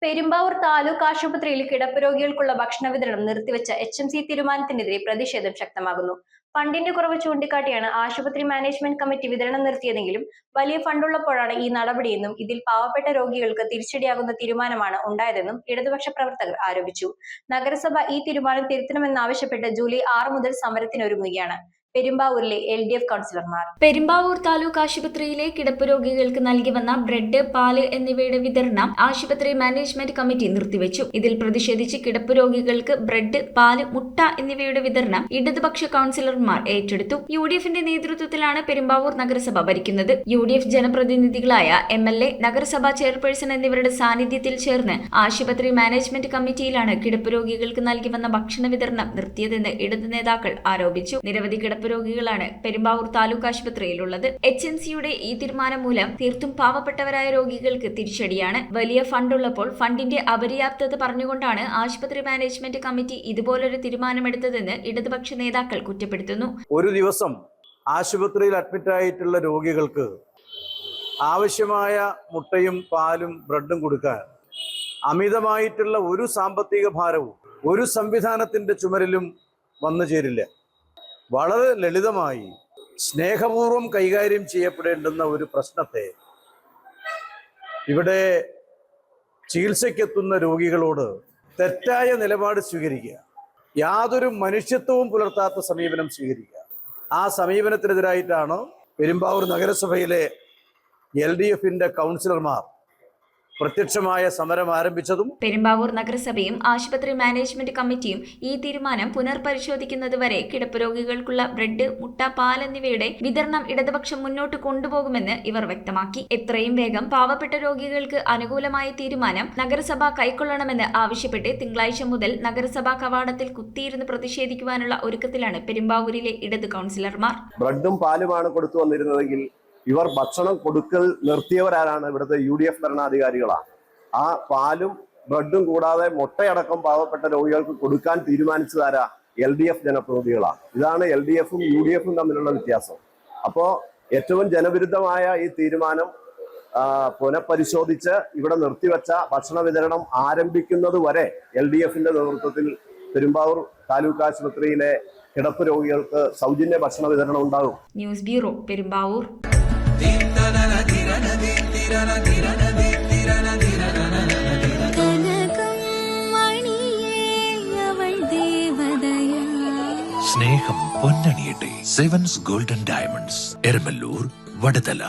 പെരുമ്പാവൂർ താലൂക്ക് ആശുപത്രിയിൽ കിടപ്പ് രോഗികൾക്കുള്ള ഭക്ഷണ വിതരണം നിർത്തിവെച്ച HMC തീരുമാനത്തിനെതിരെ പ്രതിഷേധം ശക്തമാകുന്നു. ഫണ്ടിന്റെ കുറവ് ചൂണ്ടിക്കാട്ടിയാണ് ആശുപത്രി മാനേജ്മെന്റ് കമ്മിറ്റി വിതരണം നിർത്തിയതെങ്കിലും വലിയ ഫണ്ടുള്ളപ്പോഴാണ് ഈ നടപടിയെന്നും ഇതിൽ പാവപ്പെട്ട രോഗികൾക്ക് തിരിച്ചടിയാകുന്ന തീരുമാനമാണ് ഉണ്ടായതെന്നും ഇടതുപക്ഷ പ്രവർത്തകർ ആരോപിച്ചു. നഗരസഭ ഈ തീരുമാനം തിരുത്തണമെന്നാവശ്യപ്പെട്ട് ജൂലൈ 6 മുതൽ സമരത്തിനൊരുങ്ങുകയാണ് പെരുമ്പാവൂരിലെ LDF കൗൺസിലർമാർ. പെരുമ്പാവൂർ താലൂക്ക് ആശുപത്രിയിലെ കിടപ്പ് രോഗികൾക്ക് നൽകി വന്ന ബ്രെഡ്, പാല് എന്നിവയുടെ വിതരണം ആശുപത്രി മാനേജ്മെന്റ് കമ്മിറ്റി നിർത്തിവെച്ചു. ഇതിൽ പ്രതിഷേധിച്ച് കിടപ്പ് രോഗികൾക്ക് ബ്രെഡ്, പാല്, മുട്ട എന്നിവയുടെ വിതരണം ഇടതുപക്ഷ കൗൺസിലർമാർ ഏറ്റെടുത്തു. UDFന്റെ നേതൃത്വത്തിലാണ് പെരുമ്പാവൂർ നഗരസഭ ഭരിക്കുന്നത്. UDF ജനപ്രതിനിധികളായ MLA, നഗരസഭാ ചെയർപേഴ്സൺ എന്നിവരുടെ സാന്നിധ്യത്തിൽ ചേർന്ന് ആശുപത്രി മാനേജ്മെന്റ് കമ്മിറ്റിയിലാണ് കിടപ്പ് രോഗികൾക്ക് നൽകി വന്ന ഭക്ഷണ വിതരണം നിർത്തിയതെന്ന് ഇടതു നേതാക്കൾ ആരോപിച്ചു. നിരവധി കിടപ്പ് രോഗികളാണ് പെരുമ്പാവൂർ താലൂക്ക് ആശുപത്രിയിലുള്ളത്. HMCയുടെ ഈ തീരുമാനം മൂലം തീർത്തും പാവപ്പെട്ടവരായ രോഗികൾക്ക് തിരിച്ചടിയാണ്. വലിയ ഫണ്ടുള്ളപ്പോൾ ഫണ്ടിന്റെ അപര്യാപ്തത പറഞ്ഞുകൊണ്ടാണ് ആശുപത്രി മാനേജ്മെന്റ് കമ്മിറ്റി ഇതുപോലൊരു തീരുമാനമെടുത്തതെന്ന് ഇടതുപക്ഷ നേതാക്കൾ കുറ്റപ്പെടുത്തുന്നു. ഒരു ദിവസം ആശുപത്രിയിൽ അഡ്മിറ്റായിട്ടുള്ള രോഗികൾക്ക് ആവശ്യമായ മുട്ടയും പാലും ബ്രെഡും കൊടുക്കാൻ അമിതമായിട്ടുള്ള ഒരു സാമ്പത്തിക ഭാരവും ഒരു സംവിധാനത്തിന്റെ ചുമരിലും വന്നു ചേരില്ല. വളരെ ലളിതമായി സ്നേഹപൂർവം കൈകാര്യം ചെയ്യപ്പെടേണ്ടുന്ന ഒരു പ്രശ്നത്തെ ഇവിടെ ചികിത്സയ്ക്കെത്തുന്ന രോഗികളോട് തെറ്റായ നിലപാട് സ്വീകരിക്കുക, യാതൊരു മനുഷ്യത്വവും പുലർത്താത്ത സമീപനം സ്വീകരിക്കുക, ആ സമീപനത്തിനെതിരായിട്ടാണ് പെരുമ്പാവൂർ നഗരസഭയിലെ LDFന്റെ കൗൺസിലർമാർ പ്രത്യക്ഷമായ സമരം ആരംഭിച്ചതും. പെരുമ്പാവൂർ നഗരസഭയും ആശുപത്രി മാനേജ്മെന്റ് കമ്മിറ്റിയും ഈ തീരുമാനം പുനർപരിശോധിക്കുന്നതുവരെ കിടപ്പ് രോഗികൾക്കുള്ള ബ്രെഡ്, മുട്ട, പാൽ എന്നിവയുടെ വിതരണം ഇടതുപക്ഷം മുന്നോട്ട് കൊണ്ടുപോകുമെന്ന് ഇവർ വ്യക്തമാക്കി. എത്രയും വേഗം പാവപ്പെട്ട രോഗികൾക്ക് അനുകൂലമായ തീരുമാനം നഗരസഭ കൈക്കൊള്ളണമെന്ന് ആവശ്യപ്പെട്ട് തിങ്കളാഴ്ച മുതൽ നഗരസഭാ കവാടത്തിൽ കുത്തിയിരുന്ന് പ്രതിഷേധിക്കുവാനുള്ള ഒരുക്കത്തിലാണ് പെരുമ്പാവൂരിലെ ഇടത് കൗൺസിലർമാർ. ബ്രെഡും പാലുമാണ് കൊടുത്തു വന്നിരുന്നതെങ്കിൽ ഇവർ ഭക്ഷണം കൊടുക്കൽ നിർത്തിയവരാണ് ഇവിടുത്തെ UDF ഭരണാധികാരികളാണ്. ആ പാലും ബ്രെഡും കൂടാതെ മുട്ടയടക്കം പാവപ്പെട്ട രോഗികൾക്ക് കൊടുക്കാൻ തീരുമാനിച്ചതാരാ? LDF ജനപ്രതിനിധികളാണ്. ഇതാണ് LDFും UDFും തമ്മിലുള്ള വ്യത്യാസം. അപ്പോൾ ഏറ്റവും ജനവിരുദ്ധമായ ഈ തീരുമാനം പുനഃപരിശോധിച്ച് ഇവിടെ നിർത്തിവെച്ച ഭക്ഷണ വിതരണം ആരംഭിക്കുന്നത് വരെ LDFന്റെ നേതൃത്വത്തിൽ പെരുമ്പാവൂർ താലൂക്ക് ആശുപത്രിയിലെ കിടപ്പ് രോഗികൾക്ക് സൗജന്യ ഭക്ഷണ വിതരണം ഉണ്ടാകും. News bureau, Perumbavoor. സ്നേഹം പൊന്നണിയട്ടെ. 7's golden diamonds, Eramalloor, Vadathala.